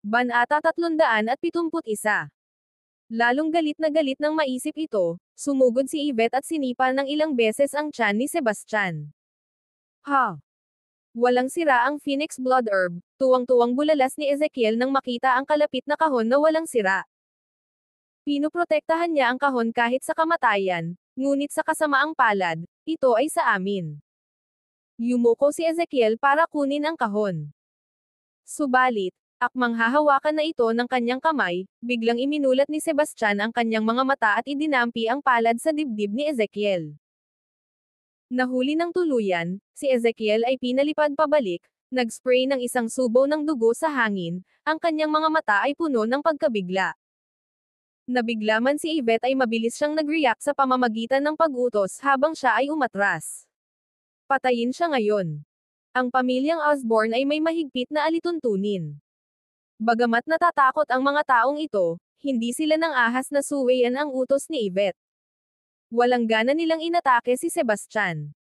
Banata 371. Lalong galit na galit nang maisip ito, sumugod si Yvette at sinipa ng ilang beses ang tiyan ni Sebastian. Ha! Walang sira ang Phoenix Blood Herb, tuwang-tuwang bulalas ni Ezekiel nang makita ang kalapit na kahon na walang sira. Pinoprotektahan niya ang kahon kahit sa kamatayan, ngunit sa kasamaang palad, ito ay sa amin. Yumuko si Ezekiel para kunin ang kahon. Subalit, akmang hahawakan na ito ng kanyang kamay, biglang iminulat ni Sebastian ang kanyang mga mata at idinampi ang palad sa dibdib ni Ezekiel. Nahuli ng tuluyan, si Ezekiel ay pinalipad pabalik, nag-spray ng isang subo ng dugo sa hangin, ang kanyang mga mata ay puno ng pagkabigla. Nabigla man si Yvette ay mabilis siyang nag-react sa pamamagitan ng pag-utos habang siya ay umatras. Patayin siya ngayon. Ang pamilyang Osborne ay may mahigpit na alituntunin. Bagamat natatakot ang mga taong ito, hindi sila nang ahas na suwayan ang utos ni Yvette. Walang gana nilang inatake si Sebastian.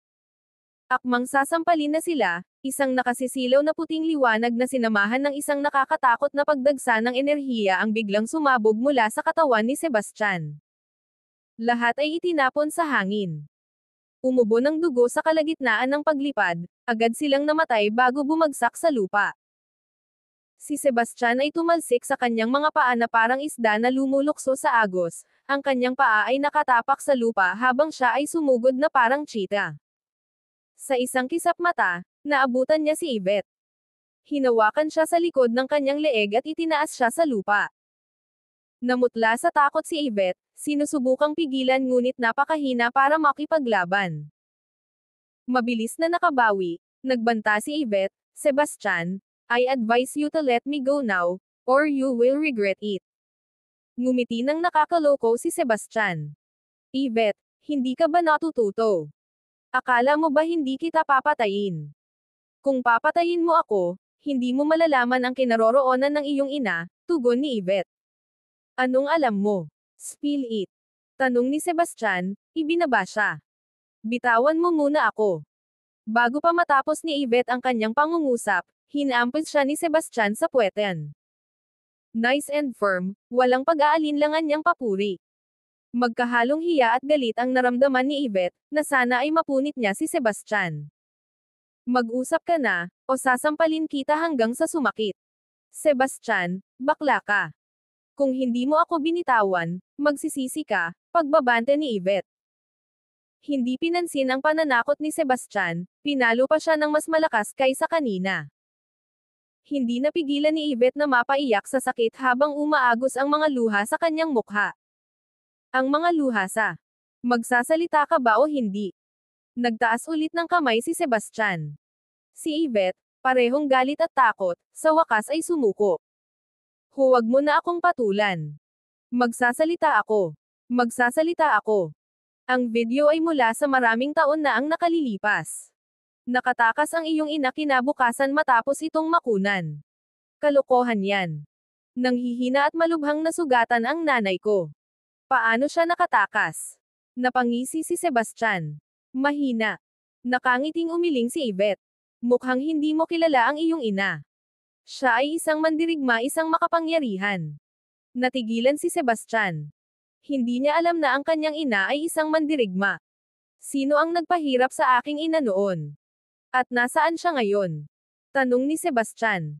Akmang sasampalin na sila, isang nakasisilaw na puting liwanag na sinamahan ng isang nakakatakot na pagdagsa ng enerhiya ang biglang sumabog mula sa katawan ni Sebastian. Lahat ay itinapon sa hangin. Umubo ng dugo sa kalagitnaan ng paglipad, agad silang namatay bago bumagsak sa lupa. Si Sebastian ay tumalsik sa kanyang mga paa na parang isda na lumulukso sa agos, ang kanyang paa ay nakatapak sa lupa habang siya ay sumugod na parang cheetah. Sa isang kisap mata, naabutan niya si Yvette. Hinawakan siya sa likod ng kanyang leeg at itinaas siya sa lupa. Namutla sa takot si Yvette, sinusubukang pigilan ngunit napakahina para makipaglaban. Mabilis na nakabawi, nagbanta si Yvette, Sebastian, I advise you to let me go now, or you will regret it. Ngumiti ng nakakaloko si Sebastian. Yvette, hindi ka ba natututo? Akala mo ba hindi kita papatayin? Kung papatayin mo ako, hindi mo malalaman ang kinaroroonan ng iyong ina, tugon ni Yvette. Anong alam mo? Spill it. Tanong ni Sebastian, ibinaba siya. Bitawan mo muna ako. Bago pa matapos ni Yvette ang kanyang pangungusap, hinampis siya ni Sebastian sa puwetan. Nice and firm, walang pag-aalinlangan niyang papuri. Magkahalong hiya at galit ang naramdaman ni Yvette, na sana ay mapunit niya si Sebastian. Mag-usap ka na, o sasampalin kita hanggang sa sumakit. Sebastian, bakla ka. Kung hindi mo ako binitawan, magsisisi ka, pagbabante ni Yvette. Hindi pinansin ang pananakot ni Sebastian, pinalo pa siya ng mas malakas kaysa kanina. Hindi napigilan ni Yvette na mapaiyak sa sakit habang umaagos ang mga luha sa kanyang mukha. Ang mga luha sa, magsasalita ka ba o hindi? Nagtaas ulit ng kamay si Sebastian. Si Yvette, parehong galit at takot, sa wakas ay sumuko. Huwag mo na akong patulan. Magsasalita ako. Magsasalita ako. Ang video ay mula sa maraming taon na ang nakalilipas. Nakatakas ang iyong ina kinabukasan matapos itong makunan. Kalokohan yan. Nanghihina at malubhang nasugatan ang nanay ko. Paano siya nakatakas? Napangisi si Sebastian. Mahina. Nakangiting umiling si Yvette. Mukhang hindi mo kilala ang iyong ina. Siya ay isang mandirigma, isang makapangyarihan. Natigilan si Sebastian. Hindi niya alam na ang kanyang ina ay isang mandirigma. Sino ang nagpahirap sa aking ina noon? At nasaan siya ngayon? Tanong ni Sebastian.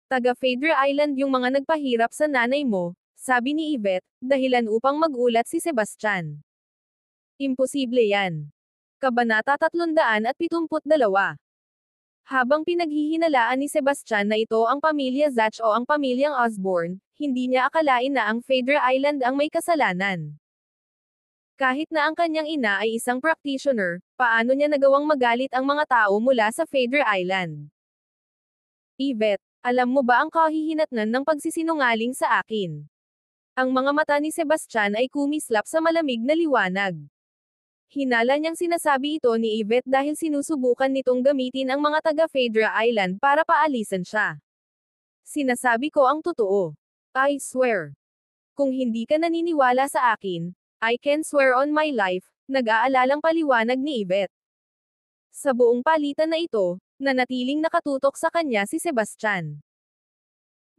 Taga Phaedra Island yung mga nagpahirap sa nanay mo, sabi ni Yvette, dahilan upang magulat si Sebastian. Imposible yan. Kabanata 372. Habang pinaghihinalaan ni Sebastian na ito ang pamilya Zach o ang pamilyang Osborne, hindi niya akalain na ang Phaedra Island ang may kasalanan. Kahit na ang kanyang ina ay isang practitioner, paano niya nagawang magalit ang mga tao mula sa Phaedra Island? Yvette, alam mo ba ang kahihinatnan ng pagsisinungaling sa akin? Ang mga mata ni Sebastian ay kumislap sa malamig na liwanag. Hinala niyang sinasabi ito ni Yvette dahil sinusubukan nitong gamitin ang mga taga Phaedra Island para paalisan siya. Sinasabi ko ang totoo. I swear. Kung hindi ka naniniwala sa akin, I can swear on my life, nag-aalalang paliwanag ni Yvette. Sa buong palitan na ito, nanatiling nakatutok sa kanya si Sebastian.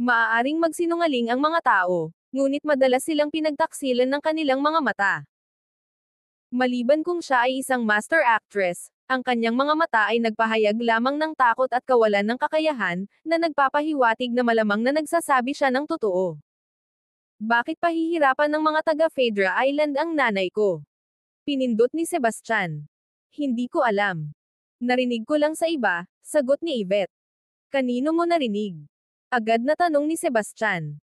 Maaaring magsinungaling ang mga tao, ngunit madalas silang pinagtaksilan ng kanilang mga mata. Maliban kung siya ay isang master actress, ang kanyang mga mata ay nagpahayag lamang ng takot at kawalan ng kakayahan, na nagpapahiwatig na malamang na nagsasabi siya ng totoo. Bakit pahihirapan ng mga taga Phaedra Island ang nanay ko? Pinindot ni Sebastian. Hindi ko alam. Narinig ko lang sa iba, sagot ni Yvette. Kanino mo narinig? Agad na tanong ni Sebastian.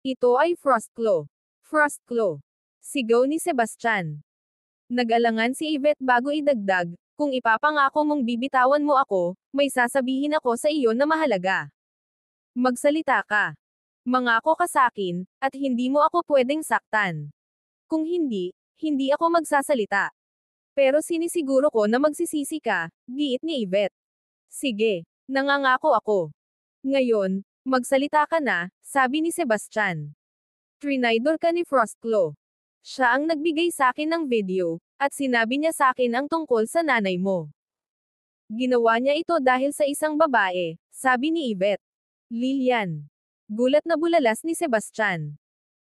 Ito ay Frostclaw. Frostclaw. Sigaw ni Sebastian. Nag-alangan si Yvette bago idagdag, kung ipapangako mong bibitawan mo ako, may sasabihin ako sa iyo na mahalaga. Magsalita ka. Mangako ka sakin, at hindi mo ako pwedeng saktan. Kung hindi, hindi ako magsasalita. Pero sinisiguro ko na magsisisi ka, giit ni Yvette. Sige, nangangako ako. Ngayon, magsalita ka na, sabi ni Sebastian. Trinidor ka ni Frostclaw. Siya ang nagbigay sa akin ng video, at sinabi niya sa akin ang tungkol sa nanay mo. Ginawa niya ito dahil sa isang babae, sabi ni Yvette. Lillian. Gulat na bulalas ni Sebastian.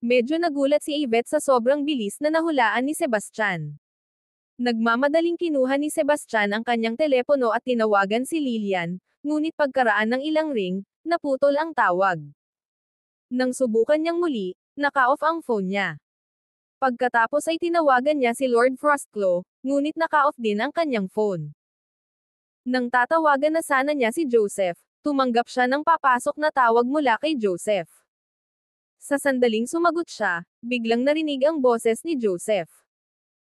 Medyo nagulat si Yvette sa sobrang bilis na nahulaan ni Sebastian. Nagmamadaling kinuha ni Sebastian ang kanyang telepono at tinawagan si Lillian, ngunit pagkaraan ng ilang ring, naputol ang tawag. Nang subukan niyang muli, naka-off ang phone niya. Pagkatapos ay tinawagan niya si Lord Frostclaw, ngunit naka-off din ang kanyang phone. Nang tatawagan na sana niya si Joseph, tumanggap siya ng papasok na tawag mula kay Joseph. Sa sandaling sumagot siya, biglang narinig ang boses ni Joseph.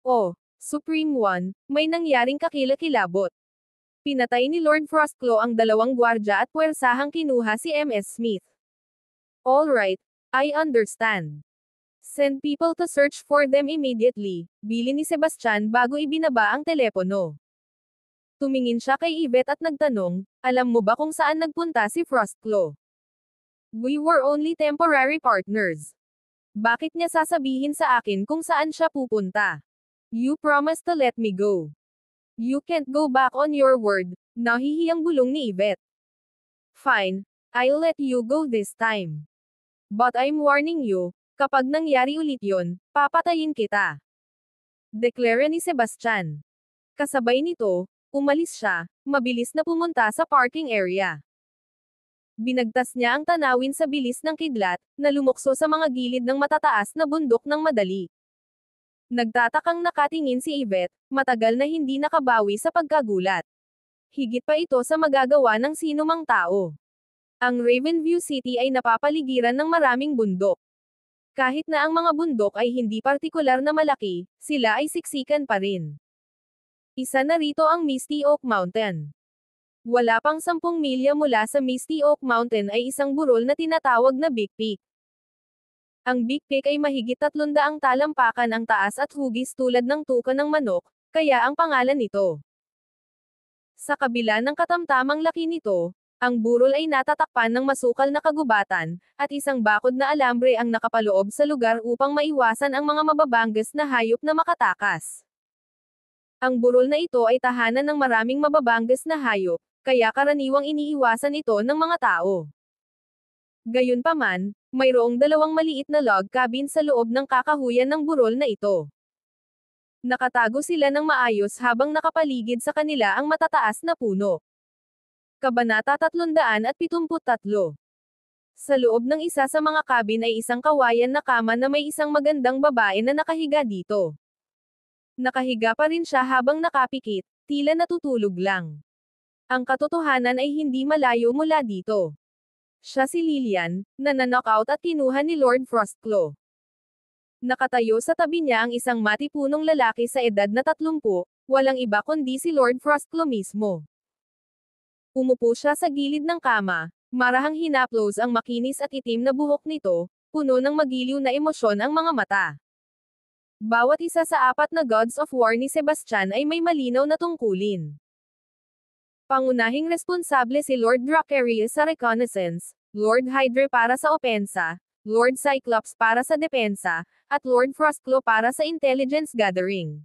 Oh, Supreme One, may nangyaring kakilakilabot. Pinatay ni Lord Frostclaw ang 2 gwardya at puwersahang kinuha si MS Smith. Alright, I understand. Send people to search for them immediately, bilin ni Sebastian bago ibinaba ang telepono. Tumingin siya kay Yvette at nagtanong, alam mo ba kung saan nagpunta si Frostclaw? We were only temporary partners. Bakit niya sasabihin sa akin kung saan siya pupunta? You promised to let me go. You can't go back on your word, nahihiyang bulong ni Yvette. Fine, I'll let you go this time. But I'm warning you, kapag nangyari ulit yon, papatayin kita. Deklara ni Sebastian. Kasabay nito, umalis siya, mabilis na pumunta sa parking area. Binagtas niya ang tanawin sa bilis ng kidlat, na lumukso sa mga gilid ng matataas na bundok ng madali. Nagtatakang nakatingin si Yvette, matagal na hindi nakabawi sa pagkagulat. Higit pa ito sa magagawa ng sinumang tao. Ang Ravenview City ay napapaligiran ng maraming bundok. Kahit na ang mga bundok ay hindi partikular na malaki, sila ay siksikan pa rin. Isa na rito ang Misty Oak Mountain. Wala pang 10 milya mula sa Misty Oak Mountain ay isang burol na tinatawag na Big Peak. Ang Big Peak ay mahigit 300 talampakan ang taas at hugis tulad ng tuka ng manok, kaya ang pangalan nito. Sa kabila ng katamtamang laki nito, ang burol ay natatakpan ng masukal na kagubatan, at isang bakod na alambre ang nakapaloob sa lugar upang maiwasan ang mga mababangges na hayop na makatakas. Ang burol na ito ay tahanan ng maraming mababangges na hayop, kaya karaniwang iniiwasan ito ng mga tao. Gayunpaman, mayroong 2 maliit na log cabin sa loob ng kakahuyan ng burol na ito. Nakatago sila ng maayos habang nakapaligid sa kanila ang matataas na puno. Kabanata 373. Sa loob ng isa sa mga cabin ay isang kawayan na kama na may isang magandang babae na nakahiga dito. Nakahiga pa rin siya habang nakapikit, tila natutulog lang. Ang katotohanan ay hindi malayo mula dito. Siya si Lillian, na na-knockout at kinuha ni Lord Frostclaw. Nakatayo sa tabi niya ang isang matipunong lalaki sa edad na 30, walang iba kundi si Lord Frostclaw mismo. Umupo siya sa gilid ng kama, marahang hinaplos ang makinis at itim na buhok nito, puno ng magiliw na emosyon ang mga mata. Bawat isa sa 4 na Gods of War ni Sebastian ay may malinaw na tungkulin. Pangunahing responsable si Lord Dracarius sa reconnaissance, Lord Hydra para sa opensa, Lord Cyclops para sa depensa, at Lord Frostclaw para sa intelligence gathering.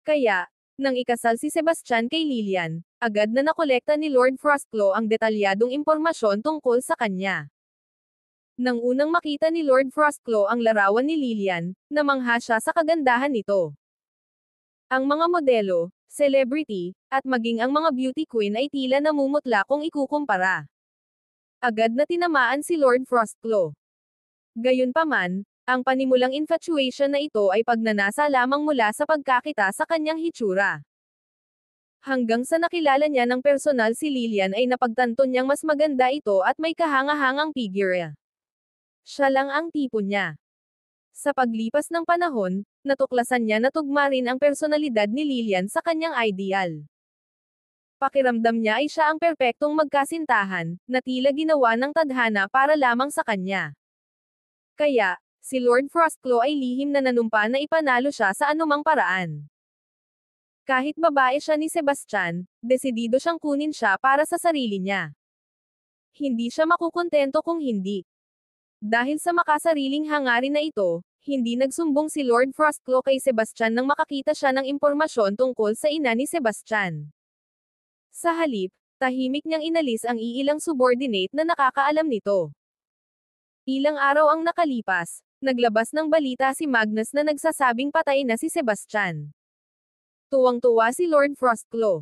Kaya, nang ikasal si Sebastian kay Lillian, agad na nakolekta ni Lord Frostclaw ang detalyadong impormasyon tungkol sa kanya. Nang unang makita ni Lord Frostclaw ang larawan ni Lillian, namangha siya sa kagandahan nito. Ang mga modelo, celebrity, at maging ang mga beauty queen ay tila namumutla kung ikukumpara. Agad na tinamaan si Lord Frostclaw. Gayunpaman, ang panimulang infatuation na ito ay pagnanasa lamang mula sa pagkakita sa kanyang hitsura. Hanggang sa nakilala niya ng personal si Lillian ay napagtanto niyang mas maganda ito at may kahanga-hangang figure. Siya lang ang tipo niya. Sa paglipas ng panahon, natuklasan niya na tugma rin ang personalidad ni Lillian sa kanyang ideal. Pakiramdam niya ay siya ang perpektong magkasintahan, na tila ginawa ng tadhana para lamang sa kanya. Kaya, si Lord Frostclaw ay lihim na nanumpa na ipanalo siya sa anumang paraan. Kahit babae siya ni Sebastian, desidido siyang kunin siya para sa sarili niya. Hindi siya makukontento kung hindi. Dahil sa makasariling hangarin na ito, hindi nagsumbong si Lord Frostclaw kay Sebastian nang makakita siya ng impormasyon tungkol sa ina ni Sebastian. Sa halip, tahimik niyang inalis ang iilang subordinate na nakakaalam nito. Ilang araw ang nakalipas, naglabas ng balita si Magnus na nagsasabing patay na si Sebastian. Tuwang-tuwa si Lord Frostclaw.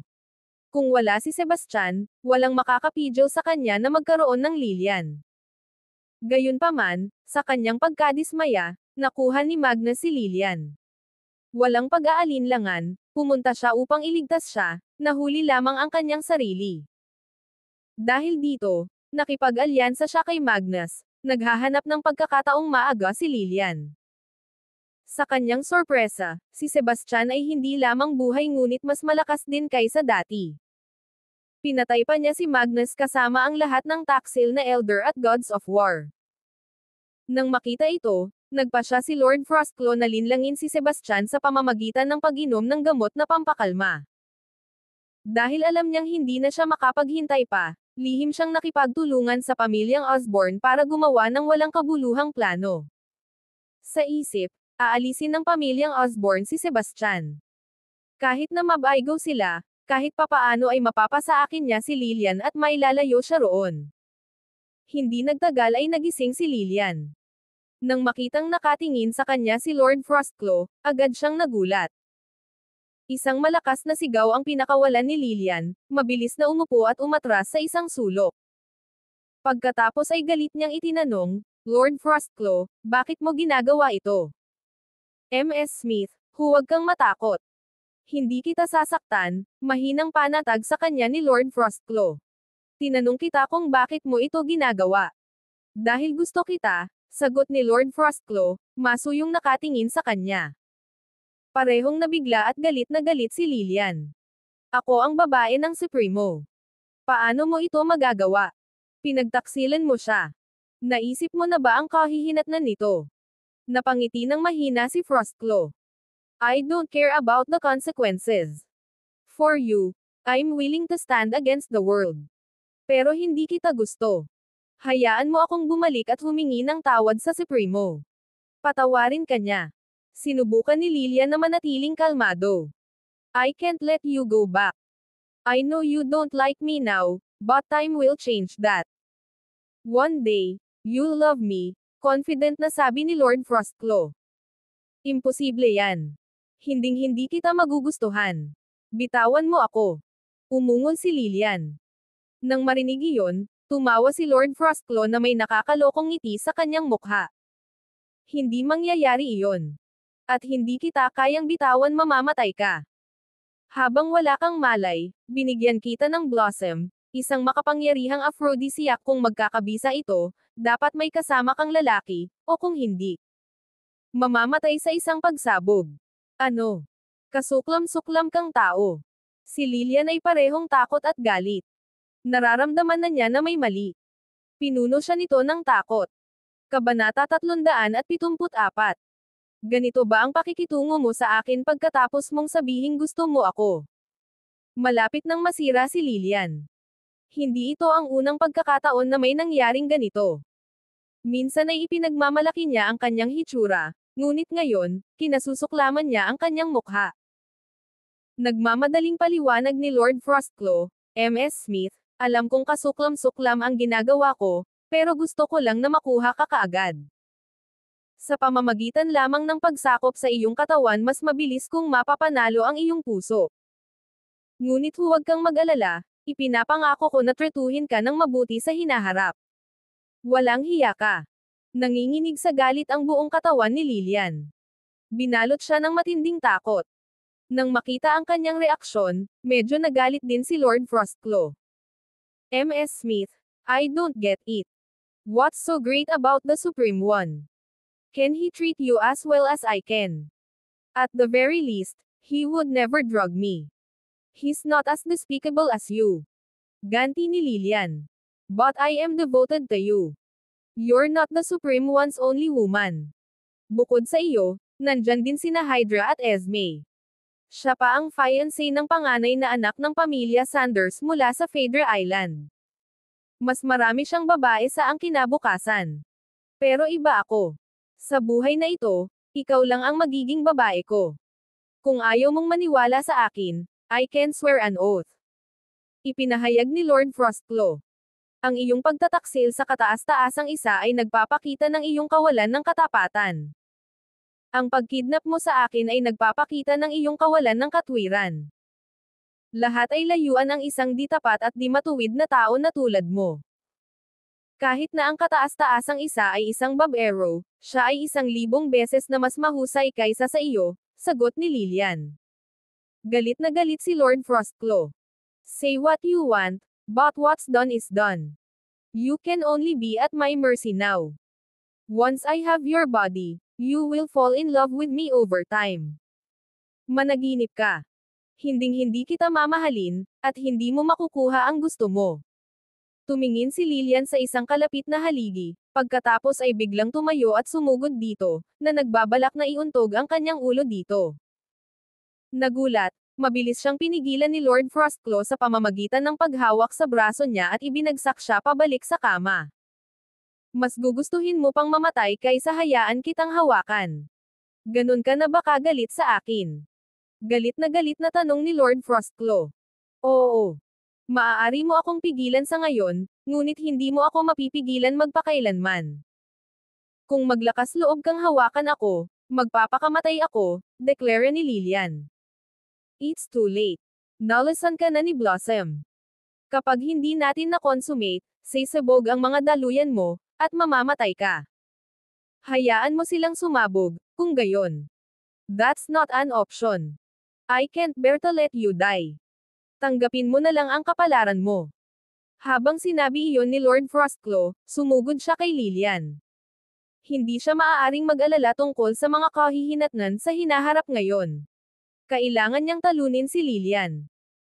Kung wala si Sebastian, walang makakapidyo sa kanya na magkaroon ng Lillian. Gayunpaman, sa kanyang pagkadismaya, nakuha ni Magnus si Lillian. Walang pag-aalinlangan, pumunta siya upang iligtas siya, nahuli lamang ang kanyang sarili. Dahil dito, nakipag-alyansa siya kay Magnus, naghahanap ng pagkakataong maaga si Lillian. Sa kanyang sorpresa, si Sebastian ay hindi lamang buhay ngunit mas malakas din kaysa dati. Pinatay pa niya si Magnus kasama ang lahat ng taksil na Elder at Gods of War. Nang makita ito, nagpa siya si Lord Frostclaw na linlangin si Sebastian sa pamamagitan ng pag-inom ng gamot na pampakalma. Dahil alam niyang hindi na siya makapaghintay pa, lihim siyang nakipagtulungan sa pamilyang Osborn para gumawa ng walang kabuluhang plano. Sa isip, aalisin ng pamilyang Osborn si Sebastian. Kahit na mabaygo sila, kahit papaano ay mapapasa akin niya si Lillian at mailalayo siya roon. Hindi nagtagal ay nagising si Lillian. Nang makitang nakatingin sa kanya si Lord Frostclaw, agad siyang nagulat. Isang malakas na sigaw ang pinakawalan ni Lillian, mabilis na umupo at umatras sa isang sulok. Pagkatapos ay galit niyang itinanong, Lord Frostclaw, bakit mo ginagawa ito? Ms. Smith, huwag kang matakot. Hindi kita sasaktan, mahinang panatag sa kanya ni Lord Frostclaw. Tinanong kita kung bakit mo ito ginagawa. Dahil gusto kita, sagot ni Lord Frostclaw, masuyong nakatingin sa kanya. Parehong nabigla at galit na galit si Lillian. Ako ang babae ng Supremo. Paano mo ito magagawa? Pinagtaksilan mo siya. Naisip mo na ba ang kahihinatnan nito? Napangiti ng mahina si Frostclaw. I don't care about the consequences. For you, I'm willing to stand against the world. Pero hindi kita gusto. Hayaan mo akong bumalik at humingi ng tawad sa Supremo. Patawarin ka niya. Sinubukan ni Lillian na manatiling kalmado. I can't let you go back. I know you don't like me now, but time will change that. One day, you'll love me, confident na sabi ni Lord Frostclaw. Imposible yan. Hinding-hindi kita magugustuhan. Bitawan mo ako. Umungol si Lillian. Nang marinig iyon, tumawa si Lord Frostclaw na may nakakalokong ngiti sa kanyang mukha. Hindi mangyayari iyon. At hindi kita kayang bitawan, mamamatay ka. Habang wala kang malay, binigyan kita ng Blossom, isang makapangyarihang aphrodisiac. Kung magkakabisa ito, dapat may kasama kang lalaki, o kung hindi, mamamatay sa isang pagsabog. Ano? Kasuklam-suklam kang tao. Si Lillian ay parehong takot at galit. Nararamdaman na niya na may mali. Pinuno siya nito ng takot. Kabanata 374. Ganito ba ang pakikitungo mo sa akin pagkatapos mong sabihing gusto mo ako? Malapit nang masira si Lillian. Hindi ito ang unang pagkakataon na may nangyaring ganito. Minsan ay ipinagmamalaki niya ang kanyang hitsura, ngunit ngayon, kinasusuklaman niya ang kanyang mukha. Nagmamadaling paliwanag ni Lord Frostclaw, Ms. Smith, alam kong kasuklam-suklam ang ginagawa ko, Pero gusto ko lang na makuha ka kaagad. Sa pamamagitan lamang ng pagsakop sa iyong katawan mas mabilis kung mapapanalo ang iyong puso. Ngunit huwag kang mag-alala, ipinapangako ko na tretuhin ka ng mabuti sa hinaharap. Walang hiya ka. Nanginginig sa galit ang buong katawan ni Lilian. Binalot siya ng matinding takot. Nang makita ang kanyang reaksyon, medyo nagalit din si Lord Frostclaw. Ms. Smith, I don't get it. What's so great about the Supreme One? Can he treat you as well as I can? At the very least, he would never drug me. He's not as despicable as you. Ganti ni Lilian. But I am devoted to you. You're not the Supreme One's only woman. Bukod sa iyo, nandyan din sina Hydra at Esme. Siya pa ang fiancé ng panganay na anak ng pamilya Sanders mula sa Phaedra Island. Mas marami siyang babae sa ang kinabukasan. Pero iba ako. Sa buhay na ito, ikaw lang ang magiging babae ko. Kung ayaw mong maniwala sa akin, I can swear an oath. Ipinahayag ni Lord Frostclaw. Ang iyong pagtataksil sa kataas-taasang isa ay nagpapakita ng iyong kawalan ng katapatan. Ang pagkidnap mo sa akin ay nagpapakita ng iyong kawalan ng katwiran. Lahat ay layuan ang isang di tapat at di matuwid na tao na tulad mo. Kahit na ang kataas-taasang isa ay isang babaero, siya ay 1,000 beses na mas mahusay kaysa sa iyo, sagot ni Lilian. Galit na galit si Lord Frostclaw. Say what you want, but what's done is done. You can only be at my mercy now. Once I have your body, you will fall in love with me over time. Managinip ka. Hinding-hindi kita mamahalin, at hindi mo makukuha ang gusto mo. Tumingin si Lilian sa isang kalapit na haligi, pagkatapos ay biglang tumayo at sumugod dito, na nagbabalak na iuntog ang kanyang ulo dito. Nagulat, mabilis siyang pinigilan ni Lord Frostclaw sa pamamagitan ng paghawak sa braso niya at ibinagsak siya pabalik sa kama. Mas gugustuhin mo pang mamatay kaysa hayaan kitang hawakan. Ganun ka na ba kagalit sa akin? Galit na tanong ni Lord Frostclaw. Oo. Maaari mo akong pigilan sa ngayon, ngunit hindi mo ako mapipigilan magpakailanman. Kung maglakas loob kang hawakan ako, magpapakamatay ako, deklara ni Lilian. It's too late. Nalasan ka na ni Blossom. Kapag hindi natin na-consummate, sisabog ang mga daluyan mo, at mamamatay ka. Hayaan mo silang sumabog, kung gayon. That's not an option. I can't bear to let you die. Tanggapin mo na lang ang kapalaran mo. Habang sinabi iyon ni Lord Frostclaw, sumugod siya kay Lilian. Hindi siya maaaring mag-alala tungkol sa mga kahihinatnan sa hinaharap ngayon. Kailangan niyang talunin si Lilian.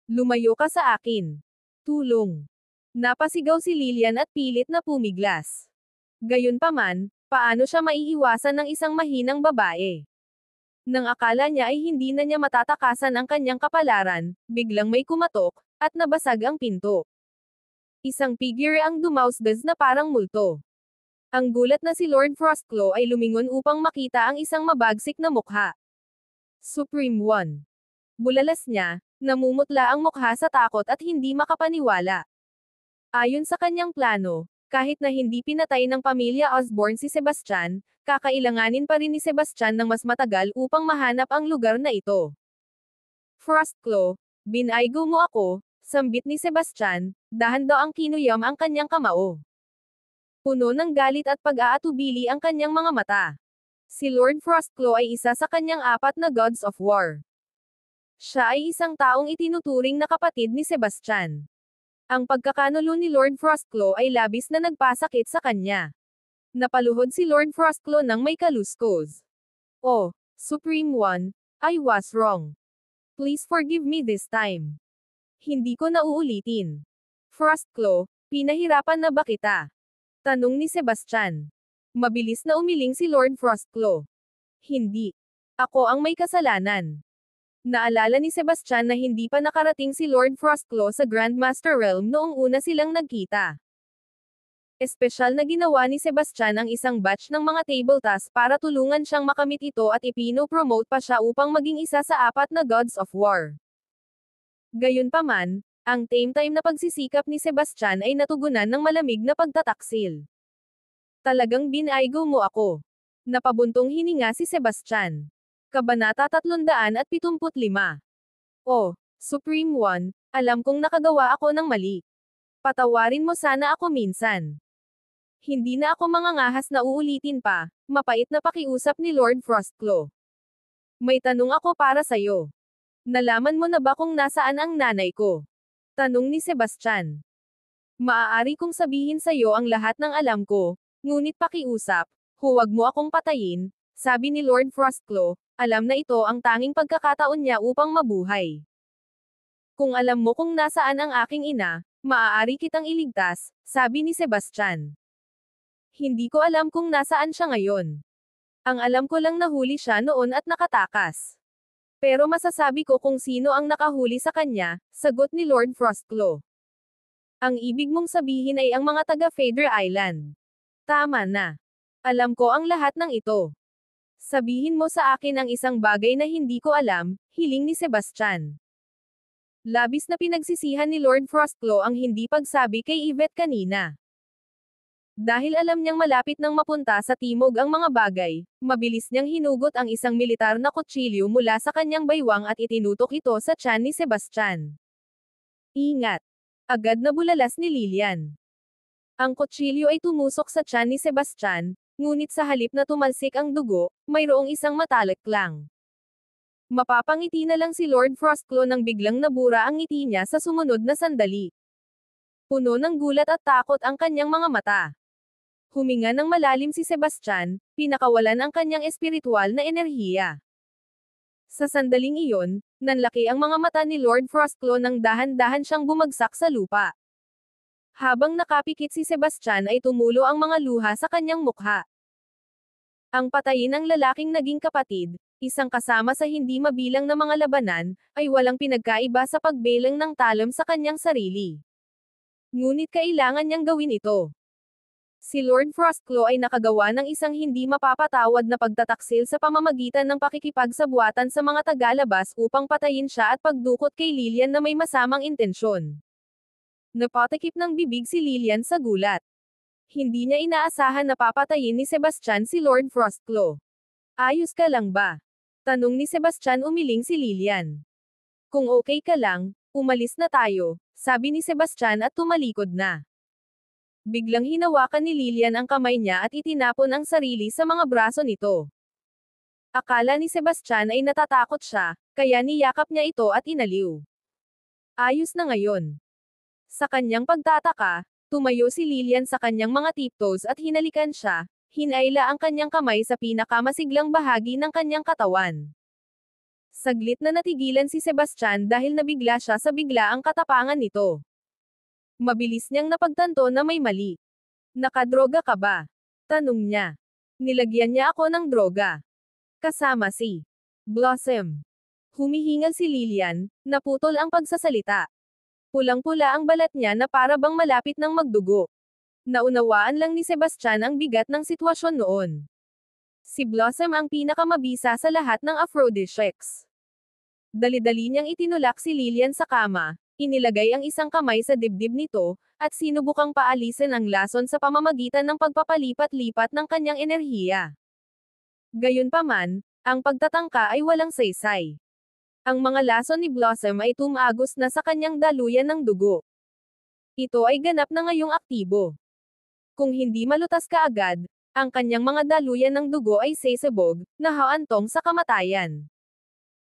Lumayo ka sa akin. Tulong. Napasigaw si Lilian at pilit na pumiglas. Gayunpaman, paano siya maiiwasan ng isang mahinang babae? Nang akala niya ay hindi na niya matatakasan ang kanyang kapalaran, biglang may kumatok, at nabasag ang pinto. Isang figure ang dumausdas na parang multo. Ang gulat na si Lord Frostclaw ay lumingon upang makita ang isang mabagsik na mukha. Supreme One. Bulalas niya, namumutla ang mukha sa takot at hindi makapaniwala. Ayon sa kanyang plano, kahit na hindi pinatay ng pamilya Osborne si Sebastian, kakailanganin pa rin ni Sebastian ng mas matagal upang mahanap ang lugar na ito. Frostclaw, binaygo mo ako, sambit ni Sebastian, dahan daw ang kinuyam ang kanyang kamao. Puno ng galit at pag-aatubili ang kanyang mga mata. Si Lord Frostclaw ay isa sa kanyang 4 na gods of war. Siya ay isang taong itinuturing na kapatid ni Sebastian. Ang pagkakanulo ni Lord Frostclaw ay labis na nagpasakit sa kanya. Napaluhod si Lord Frostclaw ng may kaluskos. Oh, Supreme One, I was wrong. Please forgive me this time. Hindi ko na uulitin. Frostclaw, pinahirapan na ba kita? Tanong ni Sebastian. Mabilis na umiling si Lord Frostclaw. Hindi. Ako ang may kasalanan. Naalala ni Sebastian na hindi pa nakarating si Lord Frostclaw sa Grandmaster Realm noong una silang nagkita. Espesyal na ginawa ni Sebastian ang isang batch ng mga table tasks para tulungan siyang makamit ito at ipino-promote pa siya upang maging isa sa 4 na Gods of War. Gayunpaman, Ang tame-time na pagsisikap ni Sebastian ay natugunan ng malamig na pagtataksil. Talagang binaygo mo ako. Napabuntong hininga si Sebastian. Kabanata 375. Oh, Supreme One, alam kong nakagawa ako ng mali. Patawarin mo sana ako minsan. Hindi na ako mangangahas na uulitin pa, mapait na pakiusap ni Lord Frostclaw. May tanong ako para sa'yo. Nalaman mo na ba kung nasaan ang nanay ko? Tanong ni Sebastian. Maaari kong sabihin sa'yo ang lahat ng alam ko, ngunit pakiusap, huwag mo akong patayin, sabi ni Lord Frostclaw, alam na ito ang tanging pagkakataon niya upang mabuhay. Kung alam mo kung nasaan ang aking ina, maaari kitang iligtas, sabi ni Sebastian. Hindi ko alam kung nasaan siya ngayon. Ang alam ko lang nahuli siya noon at nakatakas. Pero masasabi ko kung sino ang nakahuli sa kanya, sagot ni Lord Frostclaw. Ang ibig mong sabihin ay ang mga taga Fader Island. Tama na. Alam ko ang lahat ng ito. Sabihin mo sa akin ang isang bagay na hindi ko alam, hiling ni Sebastian. Labis na pinagsisihan ni Lord Frostclaw ang hindi pagsabi kay Yvette kanina. Dahil alam niyang malapit nang mapunta sa timog ang mga bagay, mabilis niyang hinugot ang isang militar na kutsilyo mula sa kanyang baywang at itinutok ito sa tiyan ni Sebastian. Ingat! Agad na bulalas ni Lilian. Ang kutsilyo ay tumusok sa tiyan ni Sebastian, ngunit sa halip na tumalsik ang dugo, mayroong isang matalik lang. Mapapangiti na lang si Lord Frostclaw nang biglang nabura ang ngiti niya sa sumunod na sandali. Puno ng gulat at takot ang kanyang mga mata. Huminga ng malalim si Sebastian, pinakawalan ang kanyang espiritual na enerhiya. Sa sandaling iyon, nanlaki ang mga mata ni Lord Frostclaw nang dahan-dahan siyang bumagsak sa lupa. Habang nakapikit si Sebastian ay tumulo ang mga luha sa kanyang mukha. Ang patayin ng lalaking naging kapatid, isang kasama sa hindi mabilang na mga labanan, ay walang pinagkaiba sa pagbelang ng talam sa kanyang sarili. Ngunit kailangan niyang gawin ito. Si Lord Frostclaw ay nakagawa ng isang hindi mapapatawad na pagtataksil sa pamamagitan ng pakikipagsabuatan sa mga tagalabas upang patayin siya at pagdukot kay Lilian na may masamang intensyon. Napatikip ng bibig si Lilian sa gulat. Hindi niya inaasahan na papatayin ni Sebastian si Lord Frostclaw. Ayos ka lang ba? Tanong ni Sebastian umiling si Lilian. Kung okay ka lang, umalis na tayo, sabi ni Sebastian at tumalikod na. Biglang hinawakan ni Lilian ang kamay niya at itinapon ang sarili sa mga braso nito. Akala ni Sebastian ay natatakot siya, kaya niyakap niya ito at inaliw. Ayos na ngayon. Sa kanyang pagtataka, tumayo si Lilian sa kanyang mga tiptoes at hinalikan siya, hinayla ang kanyang kamay sa pinakamasiglang bahagi ng kanyang katawan. Saglit na natigilan si Sebastian dahil nabigla siya sa biglaang katapangan nito. Mabilis niyang napagtanto na may mali. Nakadroga ka ba? Tanong niya. Nilagyan niya ako ng droga. Kasama si Blossom. Humihingal si Lilian, naputol ang pagsasalita. Pulang-pula ang balat niya na para bang malapit ng magdugo. Naunawaan lang ni Sebastian ang bigat ng sitwasyon noon. Si Blossom ang pinakamabisa sa lahat ng aphrodisiacs. Dali-dali niyang itinulak si Lilian sa kama, inilagay ang isang kamay sa dibdib nito, at sinubukang paalisin ang lason sa pamamagitan ng pagpapalipat-lipat ng kanyang enerhiya. Gayunpaman, ang pagtatangka ay walang saysay. Ang mga lason ni Blossom ay tumagos na sa kanyang daluyan ng dugo. Ito ay ganap na ngayong aktibo. Kung hindi malutas kaagad, ang kanyang mga daluyan ng dugo ay sesabog, na haantong sa kamatayan.